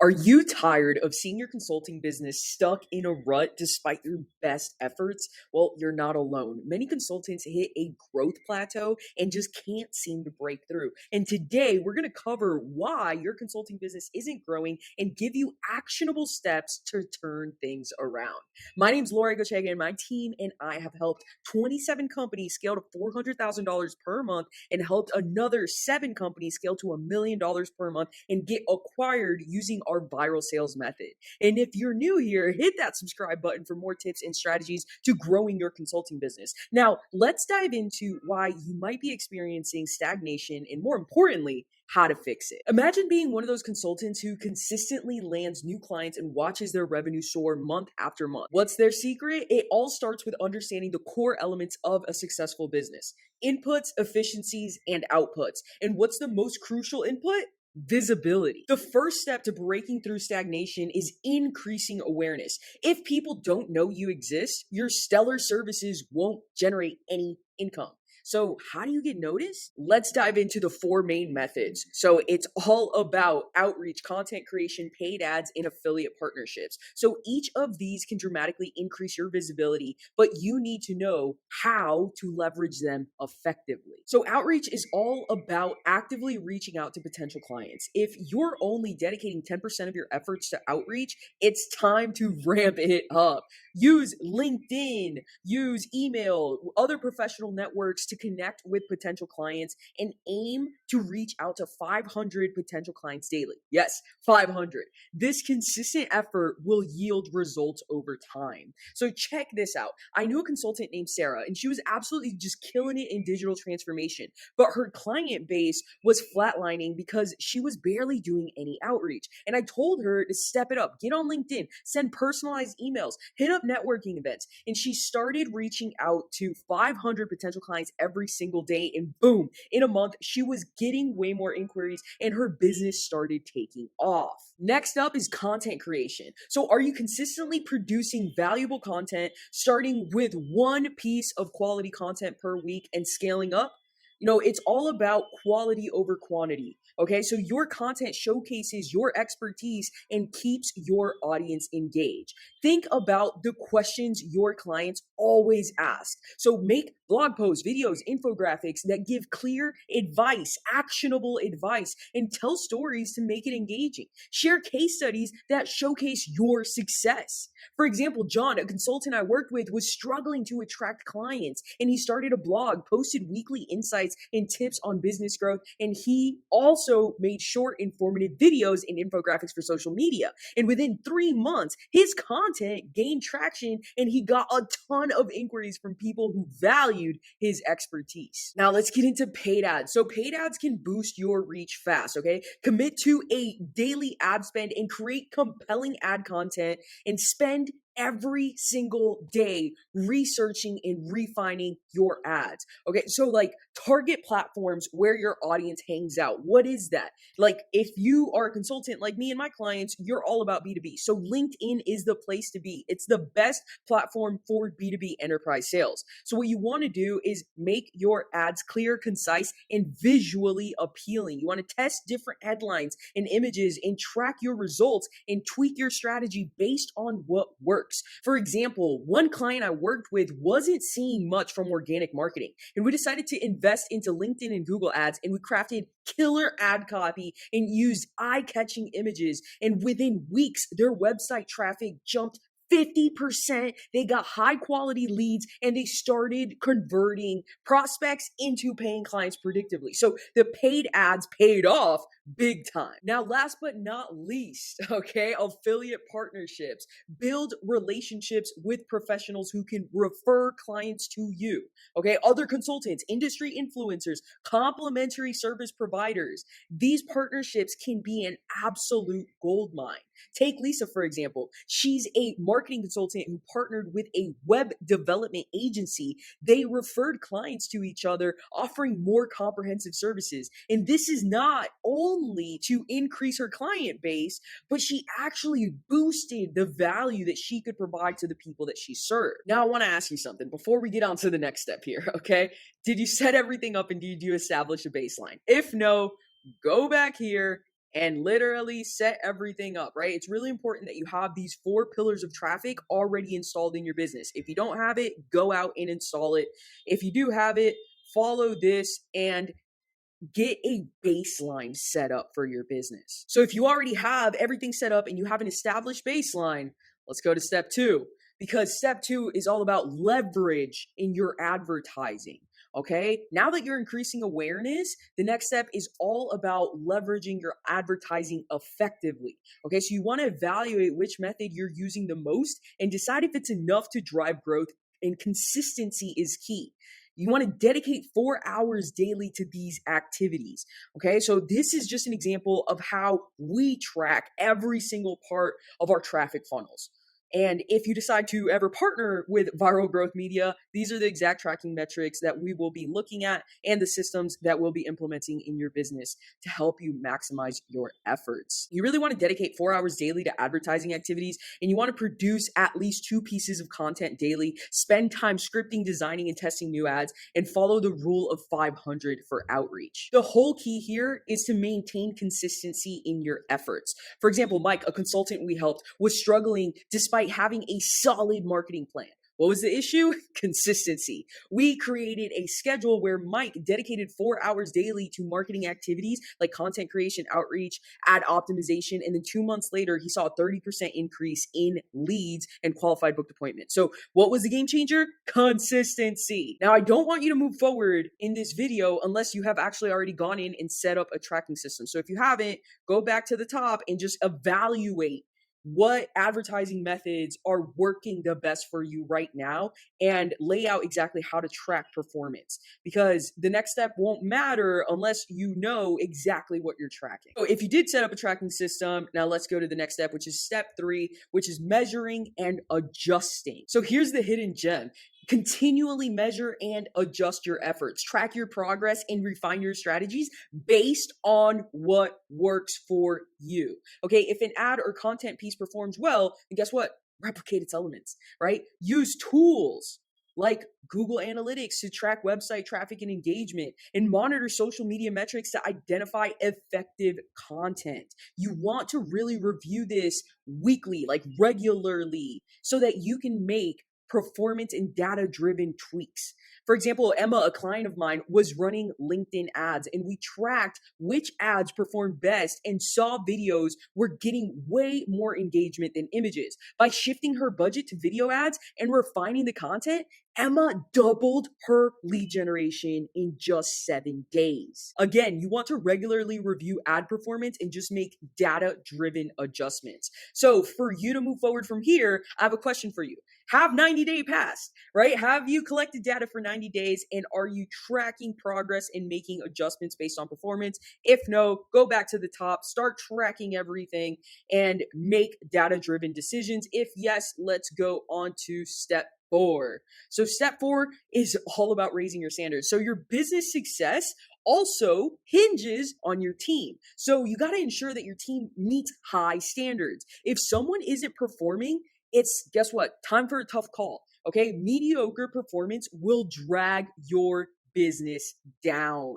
Are you tired of seeing your consulting business stuck in a rut despite your best efforts? Well, you're not alone. Many consultants hit a growth plateau and just can't seem to break through. And today we're going to cover why your consulting business isn't growing and give you actionable steps to turn things around. My name is Laura Egocheaga, and my team and I have helped 27 companies scale to $400,000 per month and helped another 7 companies scale to $1 million per month and get acquired using our viral sales method. And if you're new here, hit that subscribe button for more tips and strategies to growing your consulting business. Now, let's dive into why you might be experiencing stagnation and, more importantly, how to fix it. Imagine being one of those consultants who consistently lands new clients and watches their revenue soar month after month. What's their secret? It all starts with understanding the core elements of a successful business: inputs, efficiencies, and outputs. And what's the most crucial input? Visibility. The first step to breaking through stagnation is increasing awareness. If people don't know you exist, your stellar services won't generate any income. So how do you get noticed? Let's dive into the 4 main methods. So it's all about outreach, content creation, paid ads, and affiliate partnerships. So each of these can dramatically increase your visibility, but you need to know how to leverage them effectively. So outreach is all about actively reaching out to potential clients. If you're only dedicating 10% of your efforts to outreach, it's time to ramp it up. Use LinkedIn, use email, other professional networks to connect with potential clients, and aim to reach out to 500 potential clients daily. Yes, 500. This consistent effort will yield results over time. So check this out. I knew a consultant named Sarah, and she was absolutely just killing it in digital transformation, but her client base was flatlining because she was barely doing any outreach. And I told her to step it up, get on LinkedIn, send personalized emails, hit up networking events. And she started reaching out to 500 potential clients every single day. And boom, in a month, she was getting way more inquiries and her business started taking off. Next up is content creation. So are you consistently producing valuable content, starting with 1 piece of quality content per week and scaling up? It's all about quality over quantity. Okay, so your content showcases your expertise and keeps your audience engaged. Think about the questions your clients always ask. So make blog posts, videos, infographics that give clear advice, actionable advice, and tell stories to make it engaging. Share case studies that showcase your success. For example, John, a consultant I worked with, was struggling to attract clients, and he started a blog, posted weekly insights and tips on business growth, and he also made short, informative videos and infographics for social media. And within 3 months, his content gained traction, and he got a ton of inquiries from people who valued his expertise. Now let's get into paid ads. So paid ads can boost your reach fast, okay? Commit to a daily ad spend and create compelling ad content, and spend every single day researching and refining your ads. Okay, so target platforms where your audience hangs out. What is that? If you are a consultant like me and my clients, you're all about B2B. So LinkedIn is the place to be. It's the best platform for B2B enterprise sales. So what you want to do is make your ads clear, concise, and visually appealing. You want to test different headlines and images and track your results and tweak your strategy based on what works. For example, one client I worked with wasn't seeing much from organic marketing, and we decided to invest into LinkedIn and Google ads, and we crafted killer ad copy and used eye-catching images, and within weeks, their website traffic jumped 50%. They got high quality leads and they started converting prospects into paying clients predictably. So the paid ads paid off big time. Now, last but not least, okay, affiliate partnerships. Build relationships with professionals who can refer clients to you. Okay, other consultants, industry influencers, complimentary service providers. These partnerships can be an absolute goldmine. Take Lisa, for example. She's a marketing consultant who partnered with a web development agency. They referred clients to each other, offering more comprehensive services. And this is not only to increase her client base, but she actually boosted the value that she could provide to the people that she served. Now, I want to ask you something before we get on to the next step here, okay? Did you set everything up and did you establish a baseline? If no, go back here and literally set everything up, right? It's really important that you have these 4 pillars of traffic already installed in your business. If you don't have it, go out and install it. If you do have it, follow this and get a baseline set up for your business. So if you already have everything set up and you have an established baseline, let's go to step 2, because step 2 is all about leverage in your advertising. Okay, now that you're increasing awareness, the next step is all about leveraging your advertising effectively. Okay, so you want to evaluate which method you're using the most and decide if it's enough to drive growth, and consistency is key. You want to dedicate 4 hours daily to these activities. Okay, so this is just an example of how we track every single part of our traffic funnels. And if you decide to ever partner with Viral Growth Media, these are the exact tracking metrics that we will be looking at and the systems that we'll be implementing in your business to help you maximize your efforts. You really want to dedicate 4 hours daily to advertising activities, and you want to produce at least 2 pieces of content daily, spend time scripting, designing, and testing new ads, and follow the rule of 500 for outreach. The whole key here is to maintain consistency in your efforts. For example, Mike, a consultant we helped, was struggling despite having a solid marketing plan. What was the issue? Consistency. We created a schedule where Mike dedicated 4 hours daily to marketing activities like content creation, outreach, ad optimization, and then 2 months later, he saw a 30% increase in leads and qualified booked appointments. So what was the game changer? Consistency. Now, I don't want you to move forward in this video unless you have actually already gone in and set up a tracking system. So if you haven't, go back to the top and just evaluate what advertising methods are working the best for you right now and lay out exactly how to track performance, because the next step won't matter unless you know exactly what you're tracking. So if you did set up a tracking system, now let's go to the next step, which is step 3, which is measuring and adjusting. So here's the hidden gem. Continually measure and adjust your efforts. Track your progress and refine your strategies based on what works for you. Okay, if an ad or content piece performs well, then guess what? Replicate its elements, right? Use tools like Google Analytics to track website traffic and engagement, and monitor social media metrics to identify effective content. You want to really review this weekly, like regularly, so that you can make performance and data-driven tweaks. For example, Emma, a client of mine, was running LinkedIn ads, and we tracked which ads performed best and saw videos were getting way more engagement than images. By shifting her budget to video ads and refining the content, Emma doubled her lead generation in just 7 days. Again, you want to regularly review ad performance and just make data-driven adjustments. So for you to move forward from here, I have a question for you. Have 90-day passed, right? Have you collected data for 90 days, and are you tracking progress and making adjustments based on performance? If no, go back to the top, start tracking everything, and make data-driven decisions. If yes, let's go on to step 4. So step 4 is all about raising your standards. So your business success also hinges on your team. So you got to ensure that your team meets high standards. If someone isn't performing, it's, guess what? Time for a tough call. Okay. Mediocre performance will drag your business down.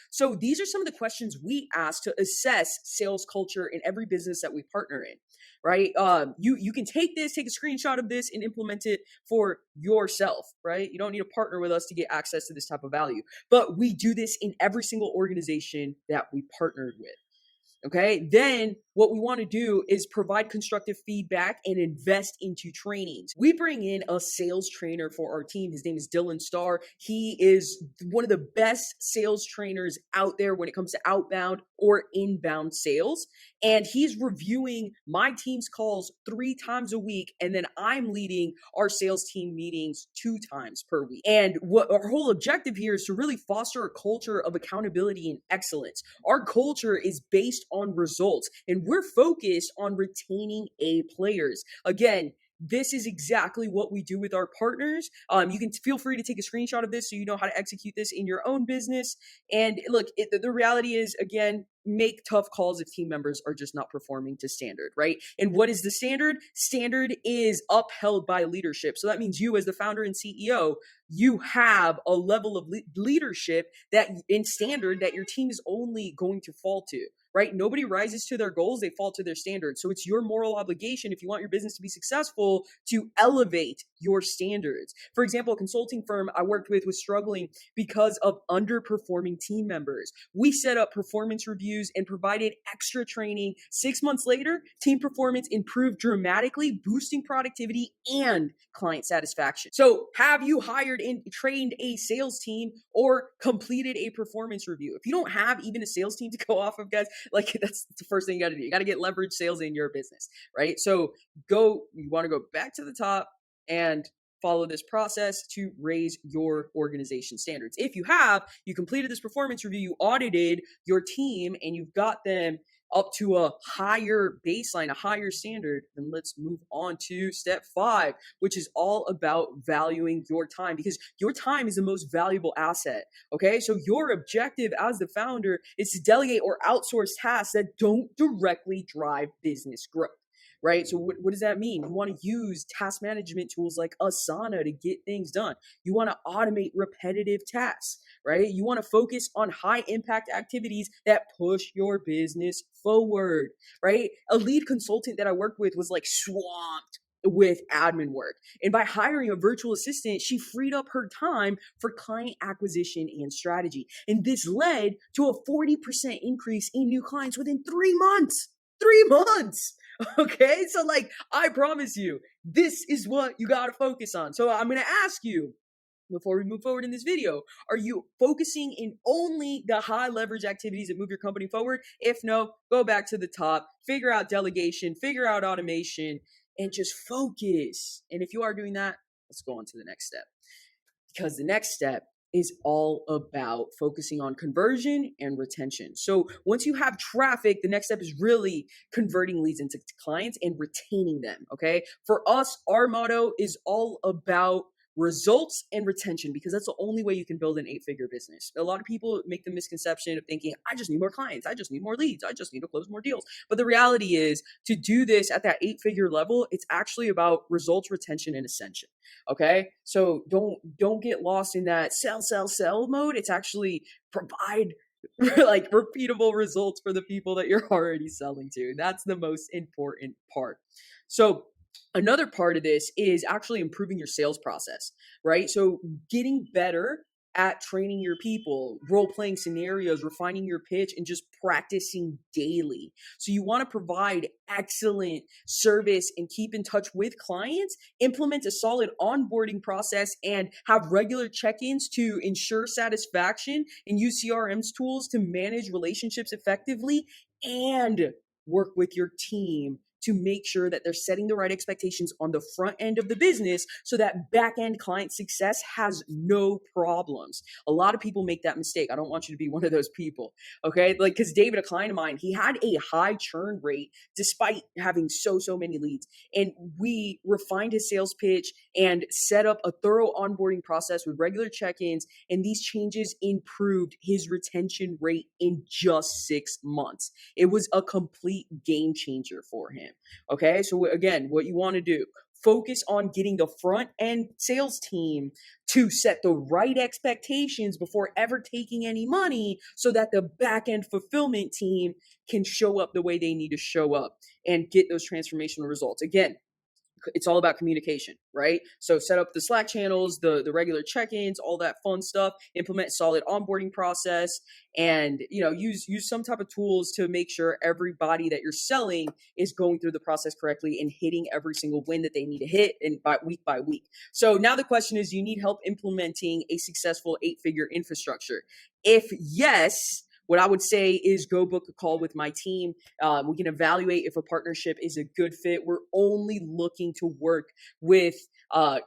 So these are some of the questions we ask to assess sales culture in every business that we partner in, right? You can take a screenshot of this and implement it for yourself, right? You don't need to partner with us to get access to this type of value, but we do this in every single organization that we partnered with. Okay, then what we want to do is provide constructive feedback and invest into trainings. We bring in a sales trainer for our team. His name is Dylan Starr. He is one of the best sales trainers out there when it comes to outbound or inbound sales. And he's reviewing my team's calls 3 times a week. And then I'm leading our sales team meetings 2 times per week. And what our whole objective here is to really foster a culture of accountability and excellence. Our culture is based on results, and we're focused on retaining A players. Again, this is exactly what we do with our partners. You can feel free to take a screenshot of this so you know how to execute this in your own business. And look, the reality is, again, make tough calls if team members are just not performing to standard, right? And what is the standard? Standard is upheld by leadership. So that means you, as the founder and CEO, you have a level of leadership that in standard that your team is only going to fall to. right? Nobody rises to their goals, they fall to their standards. So it's your moral obligation, if you want your business to be successful, to elevate your standards. For example, a consulting firm I worked with was struggling because of underperforming team members. We set up performance reviews and provided extra training. 6 months later, team performance improved dramatically, boosting productivity and client satisfaction. So have you hired and trained a sales team or completed a performance review? If you don't have even a sales team to go off of, guys, like that's the first thing you got to do. You got to get leverage sales in your business, right? So you want to go back to the top and follow this process to raise your organization standards. If you completed this performance review, you audited your team and you've got them up to a higher baseline, a higher standard, then let's move on to step 5, which is all about valuing your time, because your time is the most valuable asset. Okay. So your objective as the founder is to delegate or outsource tasks that don't directly drive business growth. Right? So what does that mean? You want to use task management tools like Asana to get things done. You want to automate repetitive tasks, right? You want to focus on high impact activities that push your business forward, right? A lead consultant that I worked with was like swamped with admin work. And by hiring a virtual assistant, she freed up her time for client acquisition and strategy. And this led to a 40% increase in new clients within 3 months. 3 months. Okay. So like, I promise you, this is what you got to focus on. So I'm going to ask you before we move forward in this video, are you focusing in only the high leverage activities that move your company forward? If no, go back to the top, figure out delegation, figure out automation, and just focus. And if you are doing that, let's go on to the next step, because the next step is all about focusing on conversion and retention. So once you have traffic, the next step is really converting leads into clients and retaining them. Okay. For us, our motto is all about results and retention, because that's the only way you can build an 8-figure business. A lot of people make the misconception of thinking, I just need more clients, I just need more leads, I just need to close more deals. But the reality is, to do this at that 8-figure level, it's actually about results, retention, and ascension. Okay. So don't get lost in that sell mode. It's actually provide like repeatable results for the people that you're already selling to. That's the most important part. So another part of this is actually improving your sales process, right? So getting better at training your people, role-playing scenarios, refining your pitch, and just practicing daily. So you want to provide excellent service and keep in touch with clients, implement a solid onboarding process, and have regular check-ins to ensure satisfaction, and use CRM's tools to manage relationships effectively, and work with your team to make sure that they're setting the right expectations on the front end of the business so that back end client success has no problems. A lot of people make that mistake. I don't want you to be one of those people. Okay. Like, because David, a client of mine, he had a high churn rate despite having so many leads. And we refined his sales pitch and set up a thorough onboarding process with regular check-ins. And these changes improved his retention rate in just 6 months. It was a complete game changer for him. Okay. So again, what you want to do, focus on getting the front end sales team to set the right expectations before ever taking any money, so that the back end fulfillment team can show up the way they need to show up and get those transformational results. Again, it's all about communication, right? So set up the Slack channels, the regular check-ins, all that fun stuff, implement solid onboarding process, and use some type of tools to make sure everybody that you're selling is going through the process correctly and hitting every single win that they need to hit, and by week. So now the question is, do you need help implementing a successful 8-figure infrastructure? If yes, what I would say is go book a call with my team. We can evaluate if a partnership is a good fit. We're only looking to work with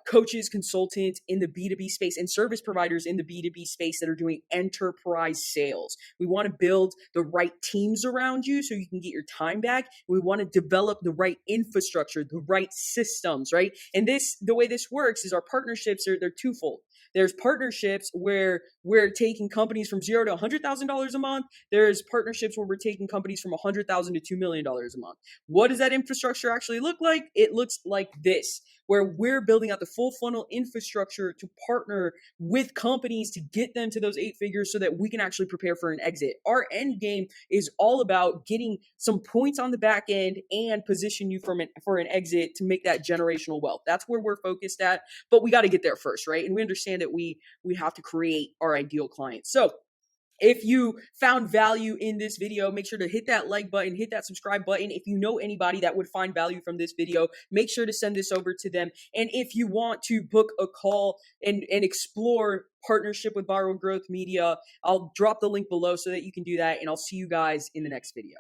coaches, consultants in the B2B space, and service providers in the B2B space that are doing enterprise sales. We want to build the right teams around you so you can get your time back. We want to develop the right infrastructure, the right systems, right? And the way this works is our partnerships they're twofold. There's partnerships where we're taking companies from $0 to $100,000 a month. There's partnerships where we're taking companies from $100,000 to $2 million a month. What does that infrastructure actually look like? It looks like this, where we're building out the full funnel infrastructure to partner with companies to get them to those 8 figures so that we can actually prepare for an exit. Our end game is all about getting some points on the back end and position you for an exit to make that generational wealth. That's where we're focused at, but we got to get there first, right? And we understand that we have to create our ideal client. So if you found value in this video, make sure to hit that like button, hit that subscribe button. If you know anybody that would find value from this video, make sure to send this over to them. And if you want to book a call and explore partnership with Viral Growth Media, I'll drop the link below so that you can do that. And I'll see you guys in the next video.